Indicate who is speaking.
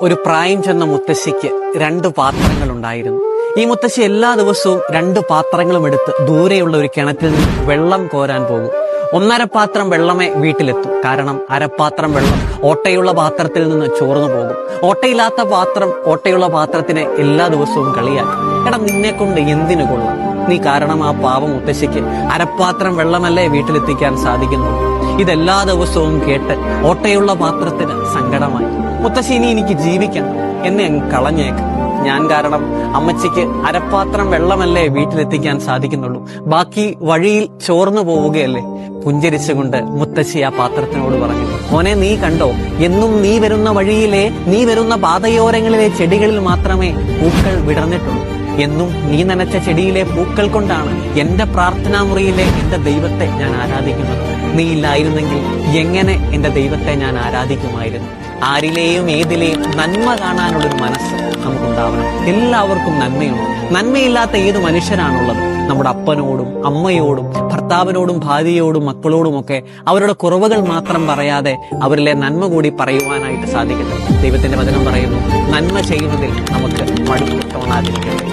Speaker 1: ഒരു പ്രായം ചെന്ന മുത്തശ്ശിക്ക് 2 പാത്രങ്ങളുണ്ടായിരുന്നു. ഈ മുത്തശ്ശി എല്ലാ ദിവസവും 2 പാത്രങ്ങളും എടുത്ത് ദൂരെയുള്ള ഒരു കിണറ്റിൽ നിന്ന് വെള്ളം കോരാൻ പോകും. 1.5 പാത്രം വെള്ളമേ വീട്ടിലെത്തൂ. കാരണം അരപ്പാത്രം വെള്ളം ഓട്ടയുള്ള പാത്രത്തിൽ നിന്ന് ചോർന്നു പോകും. ഓട്ടയുള്ള പാത്രത്തിനെ എല്ലാ ദിവസവും കളിയാക്കും. എടാ, നിന്നെ കൊണ്ട് എന്തിനു കൊള്ളാം? നീ കാരണം ആ പാവം മുത്തശ്ശിക്ക് അരപ്പാത്രം വെള്ളമല്ലേ വീട്ടിലെത്തിക്കാൻ സാധിക്കുന്നു. ഇതെല്ലാ ദിവസവും കേട്ട് ഓട്ടയുള്ള പാത്രത്തിന് സങ്കടമായി. മുത്തശ്ശി, ഇനി എനിക്ക് ജീവിക്കണം, എന്നെ അങ്ങ് കളഞ്ഞേക്ക്. ഞാൻ കാരണം അമ്മച്ചിക്ക് അരപ്പാത്രം വെള്ളമല്ലേ വീട്ടിലെത്തിക്കാൻ സാധിക്കുന്നുള്ളൂ, ബാക്കി വഴിയിൽ ചോർന്നു പോവുകയല്ലേ. പുഞ്ചിരിച്ചുകൊണ്ട് മുത്തശ്ശി ആ പാത്രത്തിനോട് പറഞ്ഞു, മോനെ, നീ കണ്ടോ, എന്നും നീ വരുന്ന പാതയോരങ്ങളിലെ ചെടികളിൽ മാത്രമേ പൂക്കൾ വിടർന്നിട്ടുള്ളൂ. എന്നും നീ നനച്ച ചെടിയിലെ പൂക്കൾ കൊണ്ടാണ് എന്റെ പ്രാർത്ഥനാ മുറിയിലെ എന്റെ ദൈവത്തെ ഞാൻ ആരാധിക്കുന്നത്. നീ ഇല്ലായിരുന്നെങ്കിൽ എങ്ങനെ എന്റെ ദൈവത്തെ ഞാൻ ആരാധിക്കുമായിരുന്നു? ആരിലെയും ഏതിലെയും നന്മ കാണാനുള്ളൊരു മനസ്സ് നമുക്കുണ്ടാവണം. എല്ലാവർക്കും നന്മയുണ്ട്. നന്മയില്ലാത്ത ഏത് മനുഷ്യരാണുള്ളത്? നമ്മുടെ അപ്പനോടും അമ്മയോടും ഭർത്താവിനോടും ഭാര്യയോടും മക്കളോടുമൊക്കെ അവരുടെ കുറവുകൾ മാത്രം പറയാതെ അവരിലെ നന്മ കൂടി പറയുവാനായിട്ട് സാധിക്കട്ടെ. ദൈവത്തിന്റെ വചനം പറയുന്നു, നന്മ ചെയ്യുന്നതിൽ നമുക്ക് മടുപ്പ് തോന്നാതിരിക്കട്ടെ.